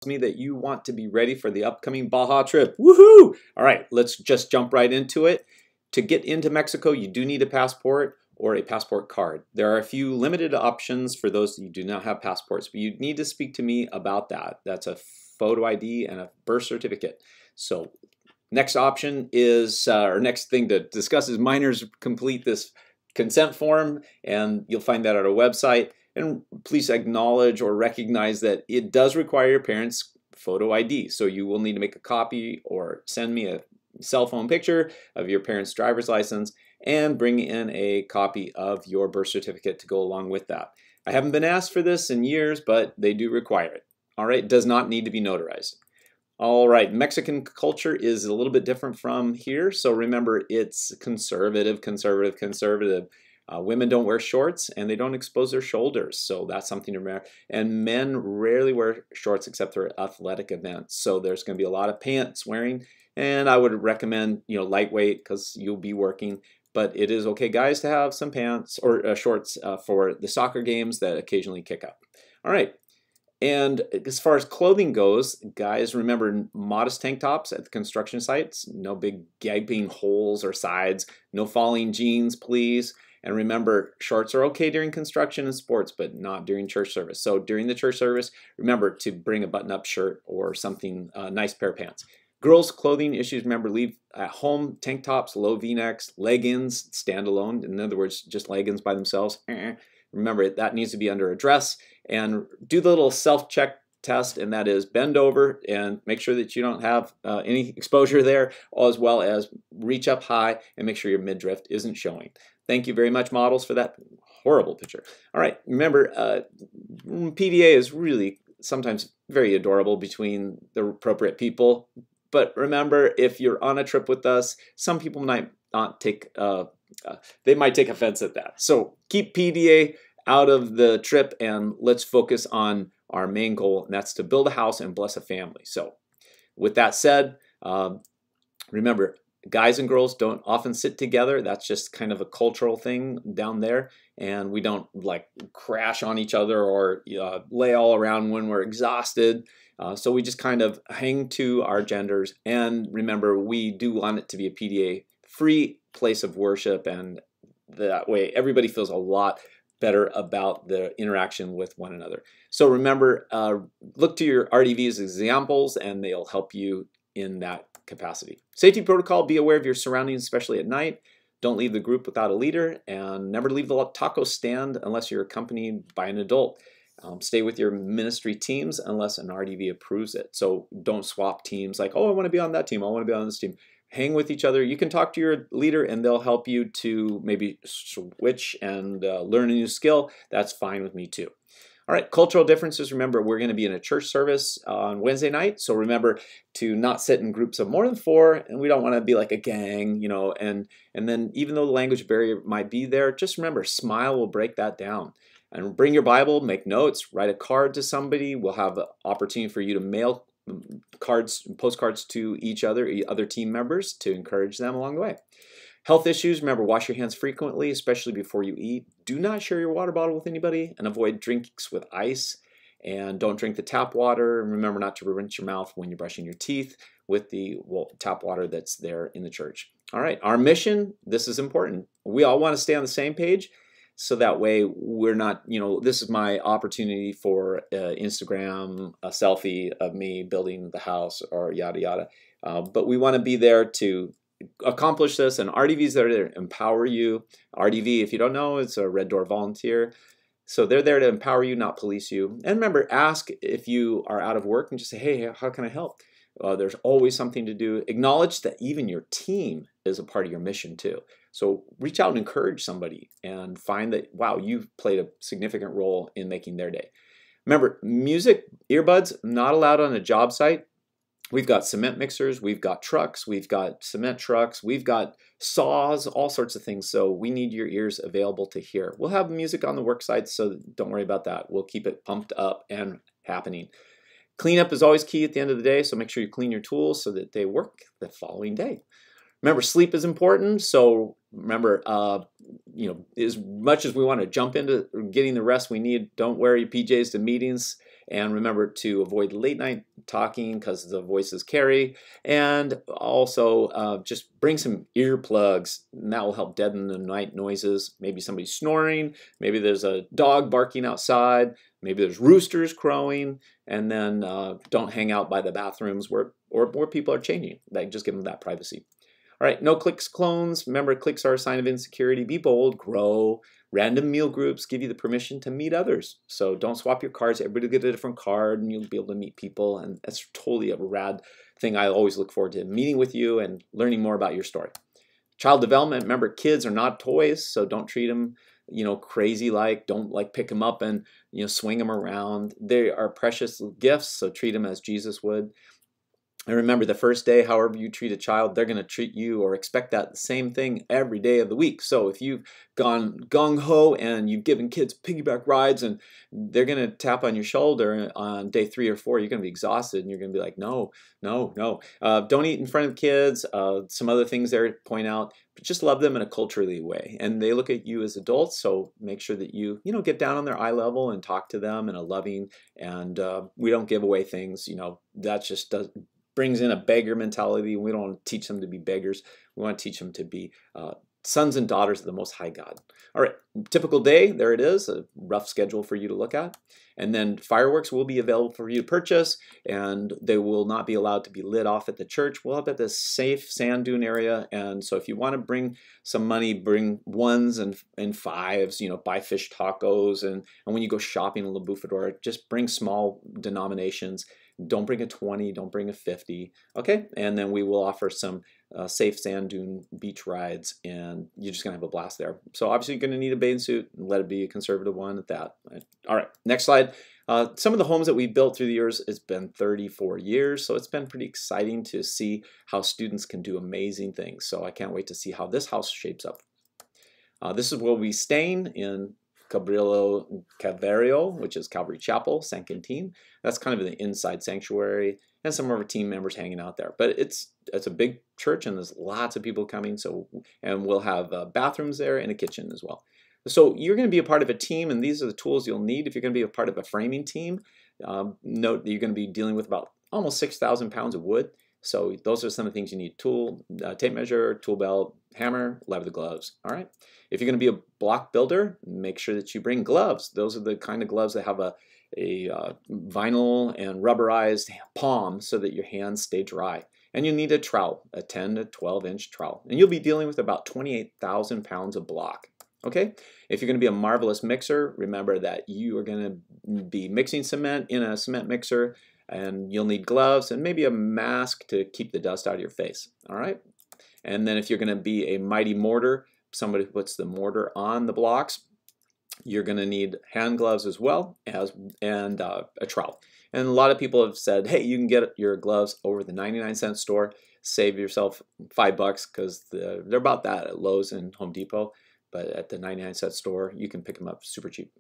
tells me that you want to be ready for the upcoming Baja trip. Woohoo! All right, let's just jump right into it. To get into Mexico, you do need a passport or a passport card. There are a few limited options for those who do not have passports, but you need to speak to me about that. That's a photo ID and a birth certificate. So next option is, or next thing to discuss is minors complete this consent form, and you'll find that at our website. And please acknowledge or recognize that it does require your parents' photo ID. So you will need to make a copy or send me a cell phone picture of your parents' driver's license and bring in a copy of your birth certificate to go along with that. I haven't been asked for this in years, but they do require it. All right, it does not need to be notarized. All right, Mexican culture is a little bit different from here. So remember, it's conservative. Women don't wear shorts and they don't expose their shoulders. So that's something to remember. And men rarely wear shorts except for athletic events. So there's going to be a lot of pants wearing. And I would recommend, lightweight because you'll be working. But it is okay, guys, to have some pants or shorts for the soccer games that occasionally kick up. All right. And as far as clothing goes, guys, remember modest tank tops at the construction sites. No big gaping holes or sides. No falling jeans, please. And remember, shorts are okay during construction and sports, but not during church service. So during the church service, remember to bring a button-up shirt or something, nice pair of pants. Girls' clothing issues, remember, leave at home tank tops, low V-necks, leggings, standalone. In other words, just leggings by themselves. Remember, that needs to be under a dress. And do the little self-check test, and that is bend over and make sure that you don't have any exposure there, as well as reach up high and make sure your midriff isn't showing. Thank you very much, models, for that horrible picture. All right, remember, PDA is really sometimes very adorable between the appropriate people. But remember, if you're on a trip with us, some people might not take, they might take offense at that. So keep PDA out of the trip and let's focus on our main goal, and that's to build a house and bless a family. So with that said, remember, guys and girls don't often sit together. That's just kind of a cultural thing down there. And we don't like crash on each other or lay all around when we're exhausted. So we just kind of hang to our genders. And remember, we do want it to be a PDA-free place of worship. And that way, everybody feels a lot better about the interaction with one another. So remember, look to your RDVs as examples, and they'll help you in that capacity. Safety protocol, be aware of your surroundings, especially at night. Don't leave the group without a leader, and never leave the taco stand unless you're accompanied by an adult. Stay with your ministry teams unless an RDV approves it. So don't swap teams like, oh, I want to be on that team, I want to be on this team. Hang with each other. You can talk to your leader and they'll help you to maybe switch and learn a new skill. That's fine with me too. All right, cultural differences. Remember, we're going to be in a church service on Wednesday night. So remember to not sit in groups of more than 4. And we don't want to be like a gang, and then even though the language barrier might be there, just remember, smile will break that down. And bring your Bible, make notes, write a card to somebody. We'll have an opportunity for you to mail postcards to each other team members to encourage them along the way. Health issues, remember, wash your hands frequently, especially before you eat. Do not share your water bottle with anybody, and avoid drinks with ice. And don't drink the tap water. Remember not to rinse your mouth when you're brushing your teeth with the tap water that's there in the church. All right, our mission, this is important. We all want to stay on the same page. So that way we're not, this is my opportunity for Instagram, a selfie of me building the house or yada, yada. But we want to be there to accomplish this, and RDVs are there to empower you. RDV, if you don't know, it's a Red Door volunteer. So they're there to empower you, not police you. And remember, ask if you are out of work and just say, hey, how can I help? There's always something to do. Acknowledge that even your team is a part of your mission too. So reach out and encourage somebody and find that, wow, you've played a significant role in making their day. Remember, music, earbuds, not allowed on a job site. We've got cement mixers, we've got trucks, we've got cement trucks, we've got saws, all sorts of things. So we need your ears available to hear. We'll have music on the work site, so don't worry about that. We'll keep it pumped up and happening. Cleanup is always key at the end of the day, so make sure you clean your tools so that they work the following day. Remember, sleep is important, so remember, as much as we want to jump into getting the rest we need, don't wear your PJs to meetings, and remember to avoid late night talking because the voices carry. And also just bring some earplugs, and that will help deaden the night noises. Maybe somebody's snoring, maybe there's a dog barking outside, maybe there's roosters crowing, and then don't hang out by the bathrooms where people are changing. Like, just give them that privacy. All right, no cliques clones. Remember, cliques are a sign of insecurity. Be bold, grow. Random meal groups give you the permission to meet others. So don't swap your cards. Everybody will get a different card and you'll be able to meet people. And that's totally a rad thing. I always look forward to meeting with you and learning more about your story. Child development, remember, kids are not toys, so don't treat them, crazy like. Don't pick them up and, swing them around. They are precious gifts, so treat them as Jesus would. And remember, the first day, however you treat a child, they're going to treat you or expect that the same thing every day of the week. So if you've gone gung-ho and you've given kids piggyback rides and they're going to tap on your shoulder on day 3 or 4, you're going to be exhausted and you're going to be like, no, no, no. Don't eat in front of kids. Some other things there to point out, but just love them in a culturally way. And they look at you as adults, so make sure that you, get down on their eye level and talk to them in a loving, and we don't give away things, that just brings in a beggar mentality. We don't want to teach them to be beggars. We want to teach them to be sons and daughters of the Most High God. All right, typical day, there it is, a rough schedule for you to look at. And then fireworks will be available for you to purchase, and they will not be allowed to be lit off at the church. We'll have at this safe sand dune area, and so if you want to bring some money, bring 1s and 5s, buy fish tacos, and when you go shopping in La Bufadora, just bring small denominations. Don't bring a 20, don't bring a 50, okay? And then we will offer some safe sand dune beach rides, and you're just gonna have a blast there. So obviously you're gonna need a bathing suit, and let it be a conservative one at that. All right, next slide. Some of the homes that we've built through the years, it's been 34 years, so it's been pretty exciting to see how students can do amazing things. So I can't wait to see how this house shapes up. This is where we'll be staying in Cabrillo Calvario, which is Calvary Chapel, San Quintin. That's kind of the inside sanctuary, and some of our team members hanging out there. But it's a big church, and there's lots of people coming. And we'll have bathrooms there and a kitchen as well. So you're going to be a part of a team, and these are the tools you'll need if you're going to be a part of a framing team. Note that you're going to be dealing with about almost 6,000 pounds of wood. So those are some of the things you need: tool, tape measure, tool belt, hammer, leather gloves. All right. If you're going to be a block builder, make sure that you bring gloves. Those are the kind of gloves that have a vinyl and rubberized palm so that your hands stay dry. And you need a trowel, a 10 to 12 inch trowel. And you'll be dealing with about 28,000 pounds of block. Okay? If you're going to be a marvelous mixer, remember that you are going to be mixing cement in a cement mixer, and you'll need gloves and maybe a mask to keep the dust out of your face. All right? And then if you're going to be a mighty mortar, somebody who puts the mortar on the blocks, you're going to need hand gloves as well and a trowel. And a lot of people have said, hey, you can get your gloves over the 99-cent store, save yourself $5 because they're about that at Lowe's and Home Depot, but at the 99-cent store, you can pick them up super cheap.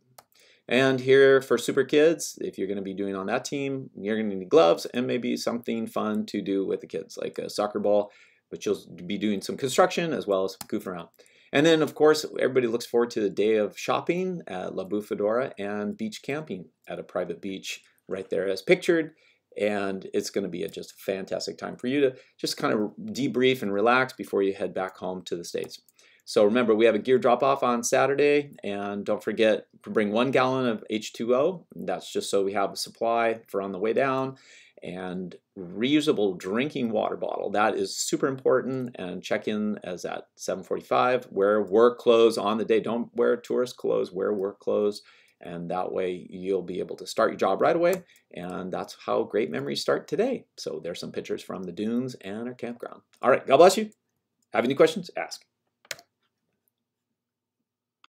And here for super kids, if you're going to be doing on that team, you're going to need gloves and maybe something fun to do with the kids, like a soccer ball, but you'll be doing some construction as well as goofing around. And then, of course, everybody looks forward to the day of shopping at La Bufadora and beach camping at a private beach right there as pictured. And it's going to be just a fantastic time for you to just kind of debrief and relax before you head back home to the States. So remember, we have a gear drop-off on Saturday, and don't forget to bring 1 gallon of H2O. That's just so we have a supply for on the way down. And reusable drinking water bottle. That is super important, and check in as at 7:45. Wear work clothes on the day. Don't wear tourist clothes, wear work clothes, and that way you'll be able to start your job right away, and that's how great memories start today. So there's some pictures from the dunes and our campground. All right, God bless you. Have any questions? Ask.